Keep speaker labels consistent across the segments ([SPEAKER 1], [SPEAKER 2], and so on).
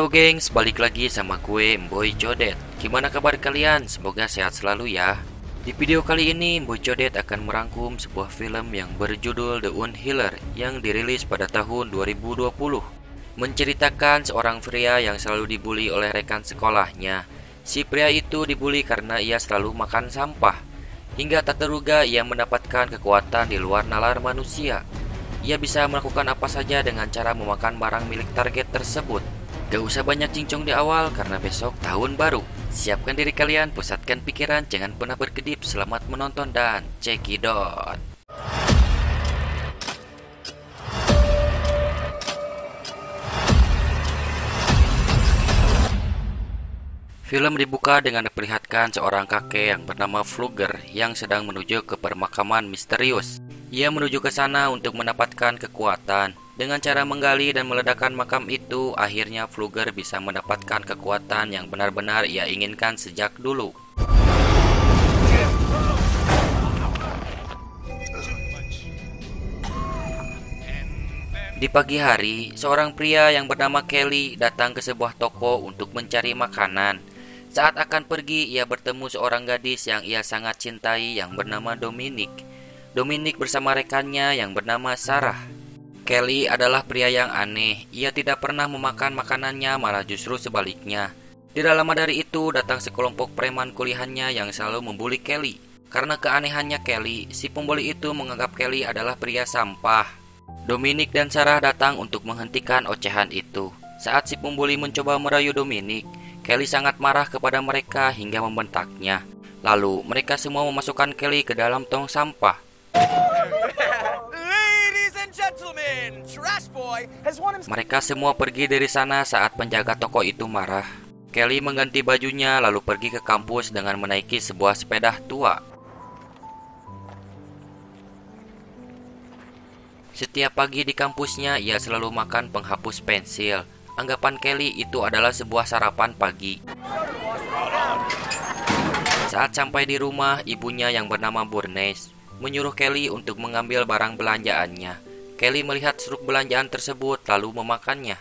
[SPEAKER 1] Halo gengs, balik lagi sama gue Mboy Codet. Gimana kabar kalian? Semoga sehat selalu ya. Di video kali ini Mboy Codet akan merangkum sebuah film yang berjudul The Wound Healer yang dirilis pada tahun 2020. Menceritakan seorang pria yang selalu dibully oleh rekan sekolahnya. Si pria itu dibully karena ia selalu makan sampah. Hingga tak terduga ia mendapatkan kekuatan di luar nalar manusia. Ia bisa melakukan apa saja dengan cara memakan barang milik target tersebut. Gak usah banyak cincong di awal karena besok tahun baru. Siapkan diri kalian, pusatkan pikiran, jangan pernah berkedip. Selamat menonton dan cekidot. Film dibuka dengan diperlihatkan seorang kakek yang bernama Flugger yang sedang menuju ke permakaman misterius. Ia menuju ke sana untuk mendapatkan kekuatan. Dengan cara menggali dan meledakkan makam itu, akhirnya Flugger bisa mendapatkan kekuatan yang benar-benar ia inginkan sejak dulu. Di pagi hari, seorang pria yang bernama Kelly datang ke sebuah toko untuk mencari makanan. Saat akan pergi, ia bertemu seorang gadis yang ia sangat cintai yang bernama Dominic. Dominic bersama rekannya yang bernama Sarah. Kelly adalah pria yang aneh. Ia tidak pernah memakan makanannya, malah justru sebaliknya. Tidak lama dari itu, datang sekelompok preman kuliahannya yang selalu membuli Kelly. Karena keanehannya Kelly, si pembuli itu menganggap Kelly adalah pria sampah. Dominic dan Sarah datang untuk menghentikan ocehan itu. Saat si pembuli mencoba merayu Dominic, Kelly sangat marah kepada mereka hingga membentaknya. Lalu, mereka semua memasukkan Kelly ke dalam tong sampah. Mereka semua pergi dari sana saat penjaga toko itu marah. Kelly mengganti bajunya lalu pergi ke kampus dengan menaiki sebuah sepeda tua. Setiap pagi di kampusnya ia selalu makan penghapus pensil. Anggapan Kelly itu adalah sebuah sarapan pagi. Saat sampai di rumah, ibunya yang bernama Burnes menyuruh Kelly untuk mengambil barang belanjaannya. Kelly melihat struk belanjaan tersebut lalu memakannya.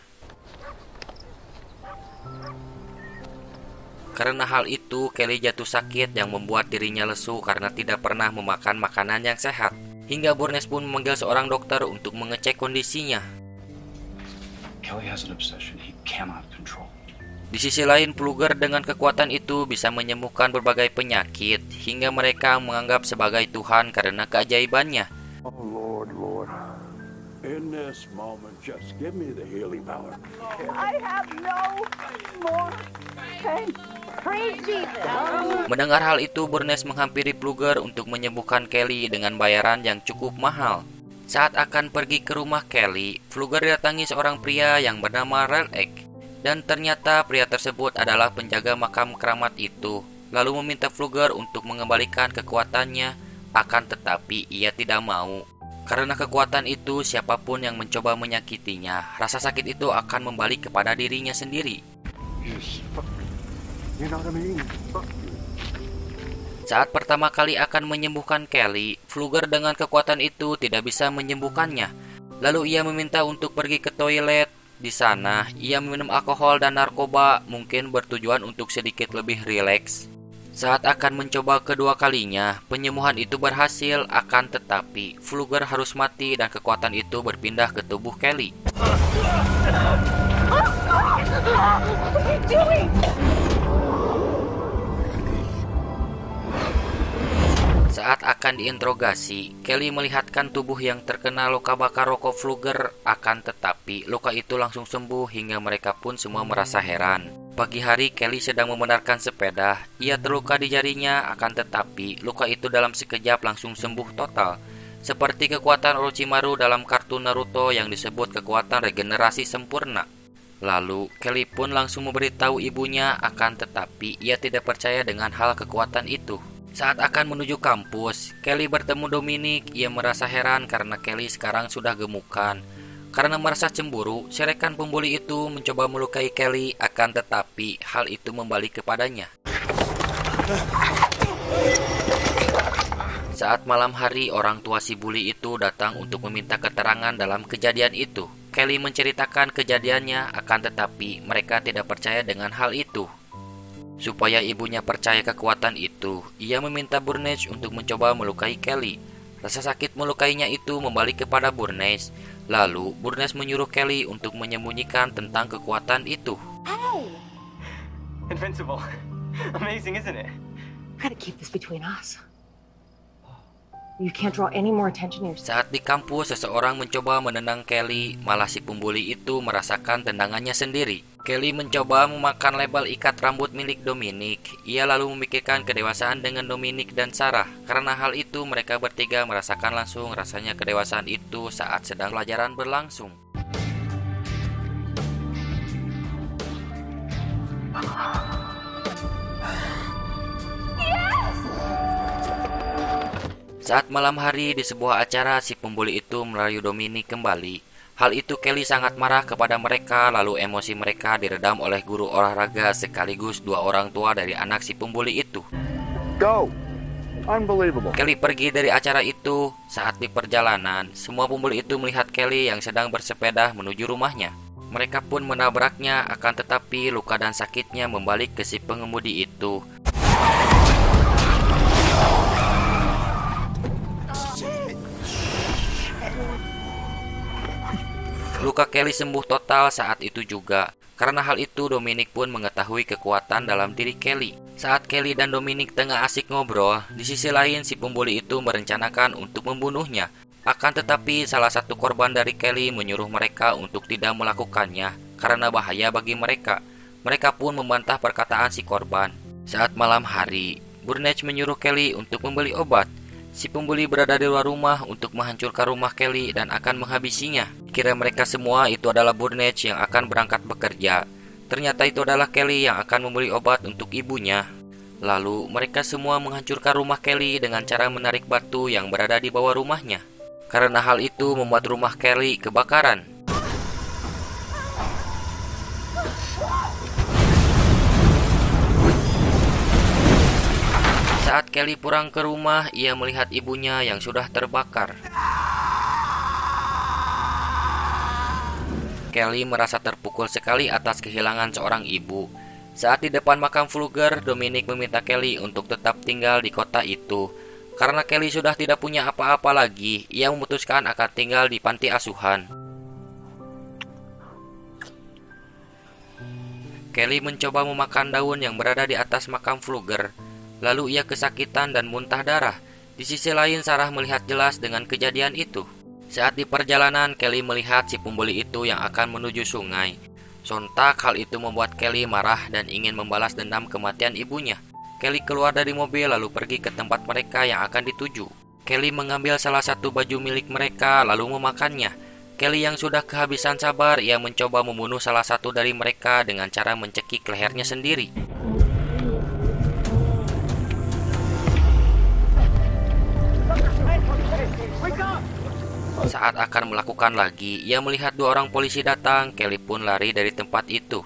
[SPEAKER 1] Karena hal itu, Kelly jatuh sakit yang membuat dirinya lesu karena tidak pernah memakan makanan yang sehat. Hingga Burnes pun memanggil seorang dokter untuk mengecek kondisinya.
[SPEAKER 2] Kelly has an obsession he cannot control.
[SPEAKER 1] Di sisi lain, Flugger dengan kekuatan itu bisa menyembuhkan berbagai penyakit hingga mereka menganggap sebagai Tuhan karena keajaibannya.
[SPEAKER 3] Oh Lord, Lord. In this moment, just give me the healing power.
[SPEAKER 4] I have no more pain. Praise Jesus.
[SPEAKER 1] Mendengar hal itu, Burnes menghampiri Flugger untuk menyembuhkan Kelly dengan bayaran yang cukup mahal. Saat akan pergi ke rumah Kelly, Flugger didatangi seorang pria yang bernama Relek. Dan ternyata pria tersebut adalah penjaga makam keramat itu. Lalu meminta Flugger untuk mengembalikan kekuatannya, akan tetapi ia tidak mau. Karena kekuatan itu, siapapun yang mencoba menyakitinya, rasa sakit itu akan kembali kepada dirinya sendiri.
[SPEAKER 3] Just fuck me. You know what I mean? Fuck you.
[SPEAKER 1] Saat pertama kali akan menyembuhkan Kelly, Flugger dengan kekuatan itu tidak bisa menyembuhkannya. Lalu ia meminta untuk pergi ke toilet. Di sana, ia meminum alkohol dan narkoba, mungkin bertujuan untuk sedikit lebih rileks. Saat akan mencoba kedua kalinya, penyembuhan itu berhasil, akan tetapi Flugger harus mati dan kekuatan itu berpindah ke tubuh Kelly. Saat akan diinterogasi, Kelly melihatkan tubuh yang terkena luka bakar rokok Flugger, akan tetapi luka itu langsung sembuh hingga mereka pun semua merasa heran. Pagi hari, Kelly sedang membenarkan sepeda. Ia terluka di jarinya, akan tetapi luka itu dalam sekejap langsung sembuh total. Seperti kekuatan Orochimaru dalam kartun Naruto yang disebut kekuatan regenerasi sempurna. Lalu, Kelly pun langsung memberitahu ibunya, akan tetapi ia tidak percaya dengan hal kekuatan itu. Saat akan menuju kampus, Kelly bertemu Dominic. Ia merasa heran karena Kelly sekarang sudah gemukan. Karena merasa cemburu, si rekan pembuli itu mencoba melukai Kelly, akan tetapi hal itu kembali kepadanya. Saat malam hari, orang tua si bully itu datang untuk meminta keterangan dalam kejadian itu. Kelly menceritakan kejadiannya, akan tetapi mereka tidak percaya dengan hal itu. Supaya ibunya percaya kekuatan itu, ia meminta Burnesh untuk mencoba melukai Kelly. Rasa sakit melukainya itu membalik kepada Burnesh. Lalu Burnesh menyuruh Kelly untuk menyembunyikan tentang kekuatan itu.
[SPEAKER 4] Hey!
[SPEAKER 5] Invincible. Amazing, isn't it?
[SPEAKER 6] Gotta keep this between us. You can't draw any more attention to yourself.
[SPEAKER 1] Saat di kampus, seseorang mencoba menendang Kelly, malah si pembuli itu merasakan tendangannya sendiri. Kelly mencoba memakan label ikat rambut milik Dominic. Ia lalu memikirkan kedewasaan dengan Dominic dan Sarah. Karena hal itu, mereka bertiga merasakan langsung rasanya kedewasaan itu saat sedang pelajaran berlangsung. Saat malam hari di sebuah acara, si pembuli itu merayu Dominic kembali. Hal itu Kelly sangat marah kepada mereka, lalu emosi mereka diredam oleh guru olahraga sekaligus dua orang tua dari anak si pembuli itu.
[SPEAKER 3] Go! Unbelievable.
[SPEAKER 1] Kelly pergi dari acara itu. Saat di perjalanan, semua pembuli itu melihat Kelly yang sedang bersepeda menuju rumahnya. Mereka pun menabraknya, akan tetapi luka dan sakitnya membalik ke si pengemudi itu. Luka Kelly sembuh total saat itu juga. Karena hal itu, Dominic pun mengetahui kekuatan dalam diri Kelly. Saat Kelly dan Dominic tengah asik ngobrol, di sisi lain si pembuli itu merencanakan untuk membunuhnya. Akan tetapi, salah satu korban dari Kelly menyuruh mereka untuk tidak melakukannya karena bahaya bagi mereka. Mereka pun membantah perkataan si korban. Saat malam hari, Burnesh menyuruh Kelly untuk membeli obat. Si pembuli berada di luar rumah untuk menghancurkan rumah Kelly dan akan menghabisinya. Kira mereka semua itu adalah Burnesh yang akan berangkat bekerja. Ternyata itu adalah Kelly yang akan membeli obat untuk ibunya. Lalu mereka semua menghancurkan rumah Kelly dengan cara menarik batu yang berada di bawah rumahnya. Karena hal itu membuat rumah Kelly kebakaran. Saat Kelly pulang ke rumah, ia melihat ibunya yang sudah terbakar. Kelly merasa terpukul sekali atas kehilangan seorang ibu. Saat di depan makam Fluger, Dominic meminta Kelly untuk tetap tinggal di kota itu. Karena Kelly sudah tidak punya apa-apa lagi, ia memutuskan akan tinggal di panti asuhan. Kelly mencoba memakan daun yang berada di atas makam Fluger. Lalu ia kesakitan dan muntah darah. Di sisi lain, Sarah melihat jelas dengan kejadian itu. Saat di perjalanan, Kelly melihat si pembuli itu yang akan menuju sungai. Sontak hal itu membuat Kelly marah dan ingin membalas dendam kematian ibunya. Kelly keluar dari mobil lalu pergi ke tempat mereka yang akan dituju. Kelly mengambil salah satu baju milik mereka lalu memakannya. Kelly yang sudah kehabisan sabar, ia mencoba membunuh salah satu dari mereka dengan cara mencekik lehernya sendiri. Saat akan melakukan lagi, ia melihat dua orang polisi datang. Kelly pun lari dari tempat itu.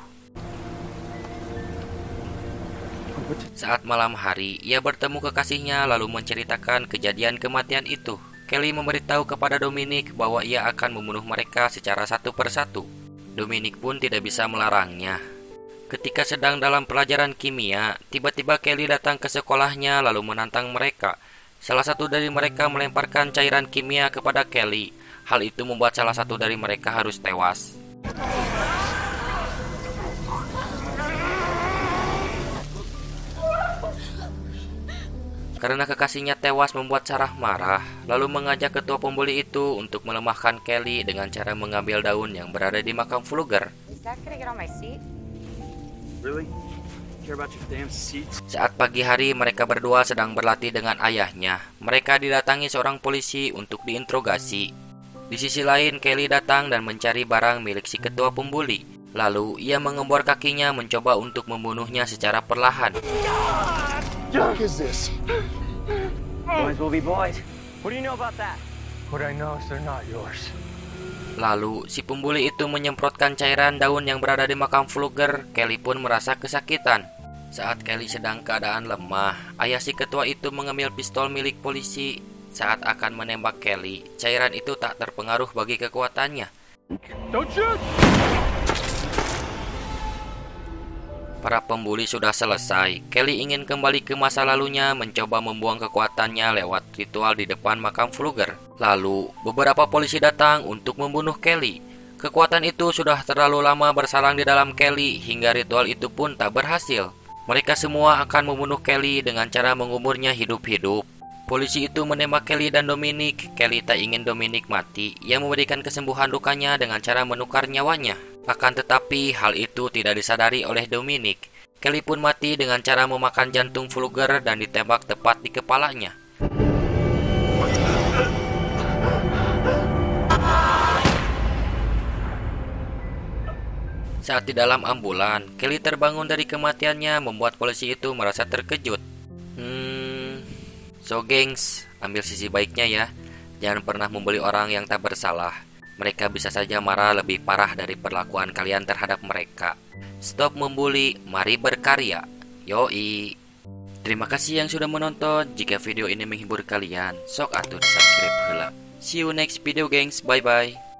[SPEAKER 1] Saat malam hari, ia bertemu kekasihnya lalu menceritakan kejadian kematian itu. Kelly memberitahu kepada Dominic bahwa ia akan membunuh mereka secara satu persatu. Dominic pun tidak bisa melarangnya. Ketika sedang dalam pelajaran kimia, tiba-tiba Kelly datang ke sekolahnya lalu menantang mereka. Salah satu dari mereka melemparkan cairan kimia kepada Kelly. Hal itu membuat salah satu dari mereka harus tewas. Karena kekasihnya tewas membuat Sarah marah, lalu mengajak ketua pembuli itu untuk melemahkan Kelly dengan cara mengambil daun yang berada di makam Fluger.
[SPEAKER 5] Really? Care about your damn seats?
[SPEAKER 1] Saat pagi hari, mereka berdua sedang berlatih dengan ayahnya. Mereka didatangi seorang polisi untuk diinterogasi. Di sisi lain, Kelly datang dan mencari barang milik si ketua pembuli. Lalu, ia mengembor kakinya mencoba untuk membunuhnya secara perlahan.
[SPEAKER 3] What is this?
[SPEAKER 5] Boys will be boys. What do you know about that?
[SPEAKER 3] What I know is they're not yours.
[SPEAKER 1] Lalu, si pembuli itu menyemprotkan cairan daun yang berada di makam Fluger. Kelly pun merasa kesakitan. Saat Kelly sedang keadaan lemah, ayah si ketua itu mengambil pistol milik polisi. Saat akan menembak Kelly, cairan itu tak terpengaruh bagi kekuatannya.
[SPEAKER 3] Don't shoot!
[SPEAKER 1] Para pembuli sudah selesai. Kelly ingin kembali ke masa lalunya, mencoba membuang kekuatannya lewat ritual di depan makam Fluger. Lalu, beberapa polisi datang untuk membunuh Kelly. Kekuatan itu sudah terlalu lama bersarang di dalam Kelly, hingga ritual itu pun tak berhasil. Mereka semua akan membunuh Kelly dengan cara menguburnya hidup-hidup. Polisi itu menembak Kelly dan Dominic. Kelly tak ingin Dominic mati. Ia memberikan kesembuhan lukanya dengan cara menukar nyawanya. Akan tetapi, hal itu tidak disadari oleh Dominic. Kelly pun mati dengan cara memakan jantung Fluger dan ditembak tepat di kepalanya. Saat di dalam ambulan, Kelly terbangun dari kematiannya, membuat polisi itu merasa terkejut. So gengs, ambil sisi baiknya ya. Jangan pernah membuli orang yang tak bersalah. Mereka bisa saja marah lebih parah dari perlakuan kalian terhadap mereka. Stop membuli, mari berkarya. Yoi. Terima kasih yang sudah menonton. Jika video ini menghibur kalian, sok atuh subscribe heula. See you next video gengs, bye bye.